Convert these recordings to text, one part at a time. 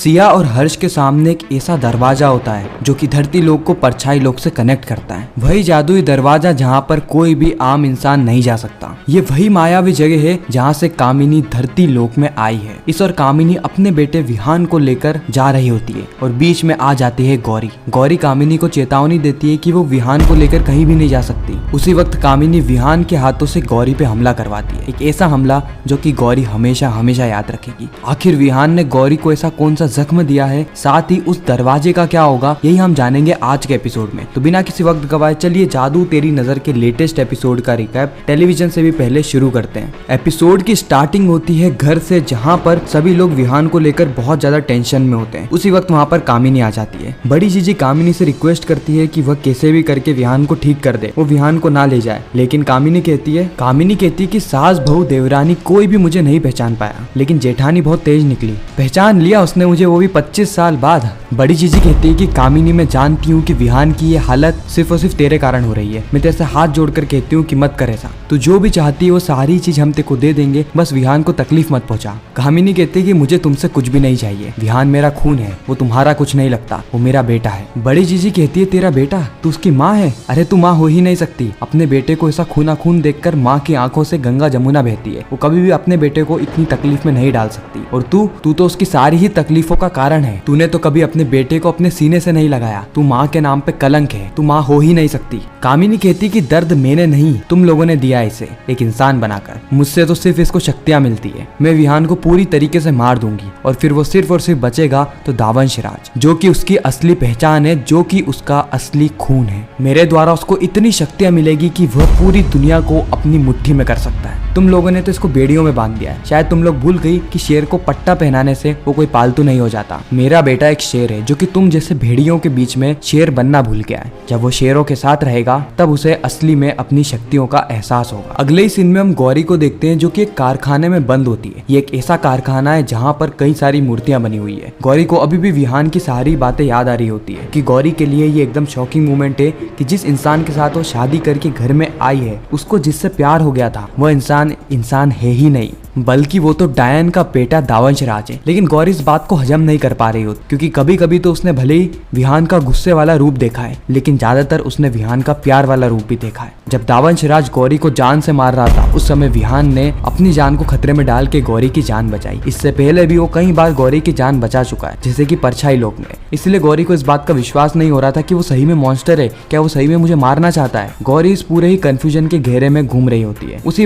सिया और हर्ष के सामने एक ऐसा दरवाजा होता है जो कि धरती लोक को परछाई लोक से कनेक्ट करता है। वही जादुई दरवाजा जहाँ पर कोई भी आम इंसान नहीं जा सकता। ये वही मायावी जगह है जहाँ से कामिनी धरती लोक में आई है। इस और कामिनी अपने बेटे विहान को लेकर जा रही होती है और बीच में आ जाती है गौरी। गौरी कामिनी को चेतावनी देती है कि वो विहान को लेकर कहीं भी नहीं जा सकती। उसी वक्त कामिनी विहान के हाथों से गौरी पे हमला करवाती है, एक ऐसा हमला जो कि गौरी हमेशा हमेशा याद रखेगी। आखिर विहान ने गौरी को ऐसा कौन सा जख्म दिया है, साथ ही उस दरवाजे का क्या होगा, यही हम जानेंगे आज के एपिसोड में। तो बिना किसी वक्त गवाए चलिए जादू तेरी नजर के लेटेस्ट एपिसोड का रिकैप टेलीविजन से भी पहले शुरू करते हैं। एपिसोड की स्टार्टिंग होती है घर से, जहाँ पर सभी लोग विहान को लेकर बहुत ज्यादा टेंशन में होते हैं। उसी वक्त वहाँ पर कामिनी आ जाती है। बड़ी जीजी कामिनी से रिक्वेस्ट करती है कि वह कैसे भी करके विहान को ठीक कर दे, वो विहान को ना ले जाए। लेकिन कामिनी कहती है कि सास बहू देवरानी कोई भी मुझे नहीं पहचान पाया, लेकिन जेठानी बहुत तेज निकली, पहचान लिया उसने मुझे, वो भी 25 साल बाद। बड़ी जीजी कहती है कि कामिनी मैं जानती हूँ कि विहान की ये हालत सिर्फ और सिर्फ तेरे कारण हो रही है। मैं तेरे से हाथ जोड़कर कहती हूँ कि मत कर ऐसा, तू जो भी चाहती है वो सारी चीज हम तेको दे देंगे, बस विहान को तकलीफ मत पहुंचा। कामिनी कहती है कि मुझे तुमसे कुछ भी नहीं चाहिए, विहान मेरा खून है, वो तुम्हारा कुछ नहीं लगता, वो मेरा बेटा है। बड़ी जीजी कहती है तेरा बेटा, तू उसकी माँ है? अरे तू माँ हो ही नहीं सकती। अपने बेटे को ऐसा खूना खून देखकर माँ की आंखों से गंगा जमुना बहती है। वो कभी भी अपने बेटे को इतनी तकलीफ में नहीं डाल सकती। और तू तो उसकी सारी ही तकलीफों का कारण है। तूने तो कभी अपने बेटे को अपने सीने से नहीं लगाया। तू माँ के नाम पे कलंक है, तू माँ हो ही नहीं सकती। कामिनी कहती कि दर्द मैंने नहीं, तुम लोगों ने दिया इसे एक इंसान बनाकर। मुझसे तो सिर्फ इसको शक्तियाँ मिलती है। मैं विहान को पूरी तरीके से मार दूंगी और फिर वो सिर्फ और सिर्फ बचेगा तो दावंशराज, जो कि उसकी असली पहचान है, जो कि उसका असली खून है। मेरे द्वारा उसको इतनी शक्तियाँ मिलेगी कि वह पूरी दुनिया को अपनी मुट्ठी में कर सकता है। तुम लोगों ने तो इसको बेड़ियों में बांध दिया है। शायद तुम लोग भूल गई कि शेर को पट्टा पहनाने से वो कोई पालतू नहीं हो जाता। मेरा बेटा एक शेर है जो कि तुम जैसे भेड़ियों के बीच में शेर बनना भूल गया है। जब वो शेरों के साथ रहेगा तब उसे असली में अपनी शक्तियों का एहसास होगा। अगले ही सीन में हम गौरी को देखते हैं जो कि एक कारखाने में बंद होती है। ये एक ऐसा कारखाना है जहाँ पर कई सारी मूर्तियां बनी हुई है। गौरी को अभी भी विहान की सारी बातें याद आ रही होती है कि गौरी के लिए ये एकदम शॉकिंग मोमेंट है कि जिस इंसान के साथ वो शादी करके घर में आई है, उसको जिससे प्यार हो गया था, वह इंसान है ही नहीं, बल्कि वो तो डायन का बेटा दावंशराज है। लेकिन गौरी इस बात को हजम नहीं कर पा रही होती, क्योंकि कभी कभी तो उसने भले ही विहान का गुस्से वाला रूप देखा है, लेकिन ज्यादातर उसने विहान का प्यार वाला रूप भी देखा है। जब दावंशराज गौरी को जान से मार रहा था, उस समय विहान ने अपनी जान को खतरे में डाल के गौरी की जान बचाई। इससे पहले भी वो कई बार गौरी की जान बचा चुका है, जैसे कि परछाई लोक में। इसलिए गौरी को इस बात का विश्वास नहीं हो रहा था कि वो सही में मॉन्स्टर है, क्या वो सही में मुझे मारना चाहता है। गौरी इस पूरे ही कंफ्यूजन के घेरे में घूम रही होती है। उसी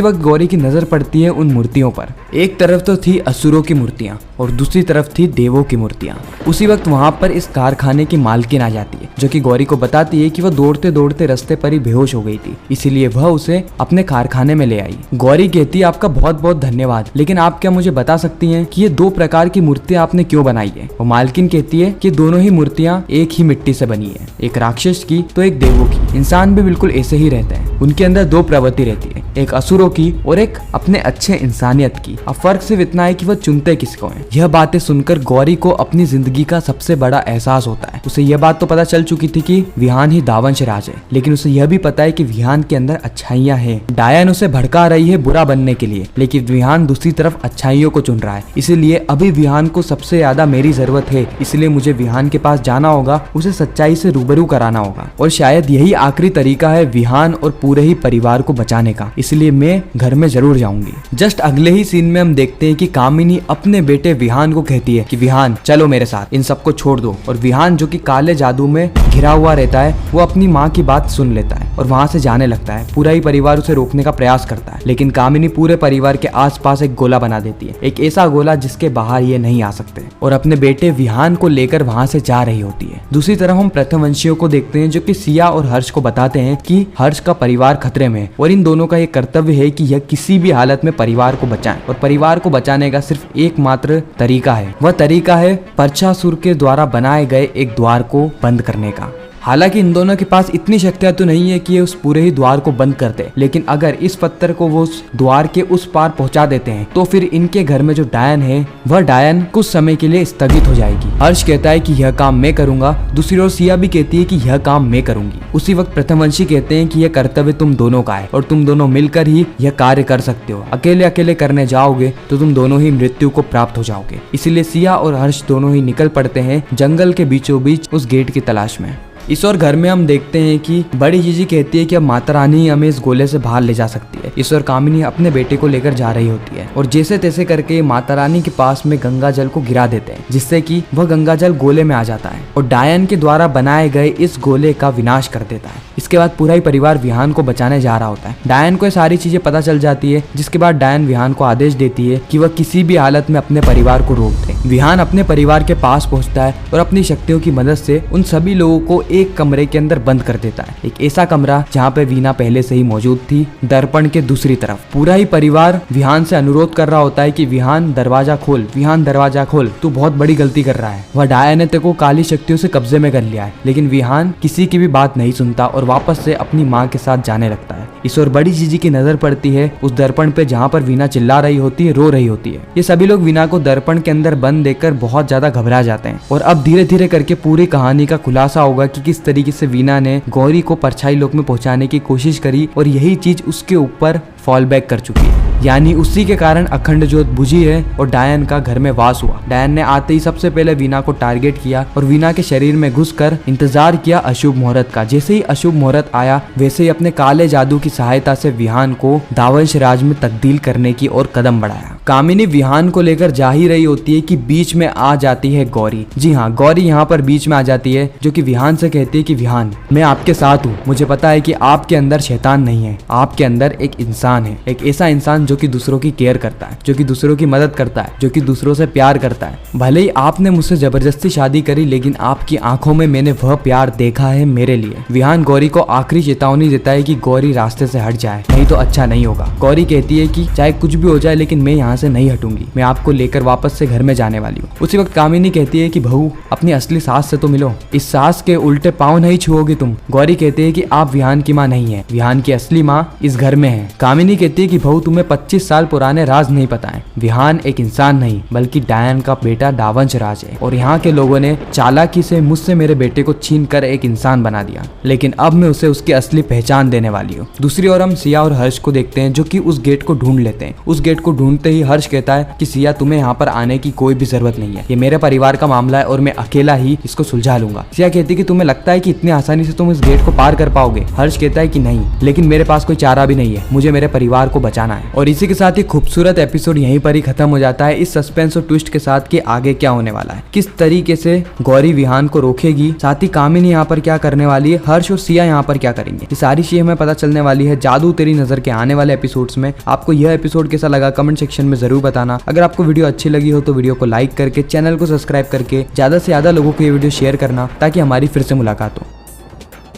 वक्त गौरी की नजर पड़ती है उन मूर्तियों पर। एक तरफ तो थी असुरों की मूर्तियां और दूसरी तरफ थी देवों की मूर्तियां। उसी वक्त वहां पर इस कारखाने की मालकिन आ जाती है, जो कि गौरी को बताती है कि वह दौड़ते दौड़ते रास्ते पर ही बेहोश हो गई थी, इसीलिए वह उसे अपने कारखाने में ले आई। गौरी कहती है आपका बहुत बहुत धन्यवाद, लेकिन आप क्या मुझे बता सकती हैं कि ये दो प्रकार की मूर्तियां आपने क्यों बनाई है? वो मालकिन कहती है कि दोनों ही मूर्तियां एक ही मिट्टी से बनी है, एक राक्षस की तो एक देवों की। इंसान भी बिल्कुल ऐसे ही रहते हैं, उनके अंदर दो प्रवृत्ति रहती है, एक असुरों की और एक अपने अच्छे इंसानियत की। अब फर्क सिर्फ इतना है कि वह चुनते किसको है। यह बातें सुनकर गौरी को अपनी जिंदगी का सबसे बड़ा एहसास होता है। उसे यह बात तो पता चल चुकी थी कि विहान ही दावंशराज है, लेकिन उसे यह भी पता है कि विहान के अंदर अच्छाइयां हैं। डायन उसे भड़का रही है बुरा बनने के लिए, लेकिन विहान दूसरी तरफ अच्छाइयों को चुन रहा है। इसीलिए अभी विहान को सबसे ज्यादा मेरी जरूरत है, इसलिए मुझे विहान के पास जाना होगा, उसे सच्चाई से रूबरू कराना होगा। और शायद यही आखिरी तरीका है विहान और पूरे ही परिवार को बचाने का, इसलिए मैं घर में जरूर जाऊंगी। जस्ट अगले ही सीन में हम देखते हैं कि कामिनी अपने बेटे विहान को कहती है कि विहान चलो मेरे साथ, इन सबको छोड़ दो। और विहान जो कि काले जादू में घिरा हुआ रहता है, वो अपनी माँ की बात सुन लेता है और वहाँ से जाने लगता है। पूरा ही परिवार उसे रोकने का प्रयास करता है, लेकिन कामिनी पूरे परिवार के आसपास एक गोला बना देती है, एक ऐसा गोला जिसके बाहर ये नहीं आ सकते, और अपने बेटे विहान को लेकर वहाँ से जा रही होती है। दूसरी तरफ हम प्रथमवंशियों को देखते हैं जो कि सिया और हर्ष को बताते हैं कि हर्ष का परिवार खतरे में है और इन दोनों का ये कर्तव्य है कि यह किसी भी हालत में परिवार को बचाएं, और परिवार को बचाने का सिर्फ एकमात्र तरीका है, वह तरीका है परछासुर के द्वारा बनाए गए एक द्वार को बंद करने का। हालांकि इन दोनों के पास इतनी शक्तियां तो नहीं है कि ये उस पूरे ही द्वार को बंद कर दे, लेकिन अगर इस पत्थर को वो उस द्वार के उस पार पहुंचा देते हैं तो फिर इनके घर में जो डायन है वह डायन कुछ समय के लिए स्थगित हो जाएगी। हर्ष कहता है कि यह काम मैं करूंगा, दूसरी ओर सिया भी कहती है कि यह काम मैं करूंगी। उसी वक्त प्रथमवंशी कहते हैं कि यह कर्तव्य तुम दोनों का है और तुम दोनों मिलकर ही यह कार्य कर सकते हो, अकेले अकेले करने जाओगे तो तुम दोनों ही मृत्यु को प्राप्त हो जाओगे। इसीलिए सिया और हर्ष दोनों ही निकल पड़ते हैं जंगल के बीचों बीच उस गेट की तलाश में। इस और घर में हम देखते हैं कि बड़ी जीजी कहती है कि अब माता रानी हमें इस गोले से बाहर ले जा सकती है। इस और कामिनी अपने बेटे को लेकर जा रही होती है और जैसे तैसे करके माता रानी के पास में गंगा जल को गिरा देते हैं, जिससे कि वह गंगा जल गोले में आ जाता है और डायन के द्वारा बनाए गए इस गोले का विनाश कर देता है। इसके बाद पूरा ही परिवार विहान को बचाने जा रहा होता है। डायन को ये सारी चीजें पता चल जाती है, जिसके बाद डायन विहान को आदेश देती है कि वह किसी भी हालत में अपने परिवार को रोक दे। विहान अपने परिवार के पास पहुंचता है और अपनी शक्तियों की मदद से उन सभी लोगों को एक कमरे के अंदर बंद कर देता है, एक ऐसा कमरा जहाँ पे वीना पहले से ही मौजूद थी, दर्पण के दूसरी तरफ। पूरा ही परिवार विहान से अनुरोध कर रहा होता है कि विहान दरवाजा खोल, विहान दरवाजा खोल, तू बहुत बड़ी गलती कर रहा है। वह डायन ने तेरे को काली शक्तियों से कब्जे में कर लिया है। लेकिन विहान किसी की भी बात नहीं सुनता और वापस से अपनी माँ के साथ जाने लगता है। इस और बड़ी जीजी की नजर पड़ती है उस दर्पण पे जहाँ पर वीना चिल्ला रही होती है, रो रही होती है। ये सभी लोग वीना को दर्पण के अंदर बंद देखकर बहुत ज्यादा घबरा जाते हैं और अब धीरे धीरे करके पूरी कहानी का खुलासा होगा कि किस तरीके से वीना ने गौरी को परछाई लोक में पहुंचाने की कोशिश करी और यही चीज उसके ऊपर फॉल बैक कर चुकी है। यानी उसी के कारण अखंड ज्योत बुझी है और डायन का घर में वास हुआ। डायन ने आते ही सबसे पहले वीना को टारगेट किया और वीना के शरीर में घुसकर इंतजार किया अशुभ मुहूर्त का। जैसे ही अशुभ मुहूर्त आया वैसे ही अपने काले जादू की सहायता से विहान को दावंश राज में तब्दील करने की ओर कदम बढ़ाया। कामिनी विहान को लेकर जा ही रही होती है कि बीच में आ जाती है गौरी। जी हाँ, गौरी यहाँ पर बीच में आ जाती है, जो कि विहान से कहती है कि विहान, मैं आपके साथ हूँ। मुझे पता है कि आपके अंदर शैतान नहीं है, आपके अंदर एक इंसान है, एक ऐसा इंसान जो कि दूसरों की केयर करता है, जो कि दूसरों की मदद करता है, जो कि दूसरों से प्यार करता है। भले ही आपने मुझसे जबरदस्ती शादी करी, लेकिन आपकी आंखों में मैंने वह प्यार देखा है मेरे लिए। विहान गौरी को आखिरी चेतावनी देता है कि गौरी रास्ते से हट जाए, नहीं तो अच्छा नहीं होगा। गौरी कहती है कि चाहे कुछ भी हो जाए लेकिन मैं यहाँ से नहीं हटूंगी, मैं आपको लेकर वापस से घर में जाने वाली हूँ। उसी वक्त कामिनी कहती है कि बहू, अपनी असली सास से तो मिलो, इस सास के उल्टे पाँव नहीं छुओगी तुम। गौरी कहती है कि आप विहान की माँ नहीं है, विहान की असली माँ इस घर में है। कामिनी कहती है कि बहू, तुम्हें 25 साल पुराने राज नहीं पता है। विहान एक इंसान नहीं बल्कि डायन का बेटा दावंश राज है और यहाँ के लोगों ने चालाकी से मुझसे मेरे बेटे को छीन कर एक इंसान बना दिया, लेकिन अब मैं उसे उसकी असली पहचान देने वाली हूँ। दूसरी ओर हम सिया और हर्ष को देखते हैं, जो कि उस गेट को ढूंढ लेते हैं। उस गेट को ढूंढते ही हर्ष कहता है कि सिया, तुम्हें यहाँ पर आने की कोई भी जरूरत नहीं है, ये मेरे परिवार का मामला है और मैं अकेला ही इसको सुलझा लूंगा। सिया कहती है कि तुम्हें लगता है कि इतनी आसानी से तुम इस गेट को पार कर पाओगे? हर्ष कहता है कि नहीं, लेकिन मेरे पास कोई चारा भी नहीं है, मुझे मेरे परिवार को बचाना है। और इसी के साथ ही खूबसूरत एपिसोड यहीं पर ही खत्म हो जाता है, इस सस्पेंस और ट्विस्ट के साथ कि आगे क्या होने वाला है, किस तरीके से गौरी विहान को रोकेगी, साथ ही कामिनी यहाँ पर क्या करने वाली है, हर्ष और सिया यहाँ पर क्या करेंगे, ये सारी चीजें हमें पता चलने वाली है जादू तेरी नजर के आने वाले एपिसोड्स में। आपको यह एपिसोड कैसा लगा कमेंट सेक्शन में जरूर बताना। अगर आपको वीडियो अच्छी लगी हो तो वीडियो को लाइक करके, चैनल को सब्सक्राइब करके ज्यादा से ज्यादा लोगों को ये वीडियो शेयर करना, ताकि हमारी फिर से मुलाकात हो।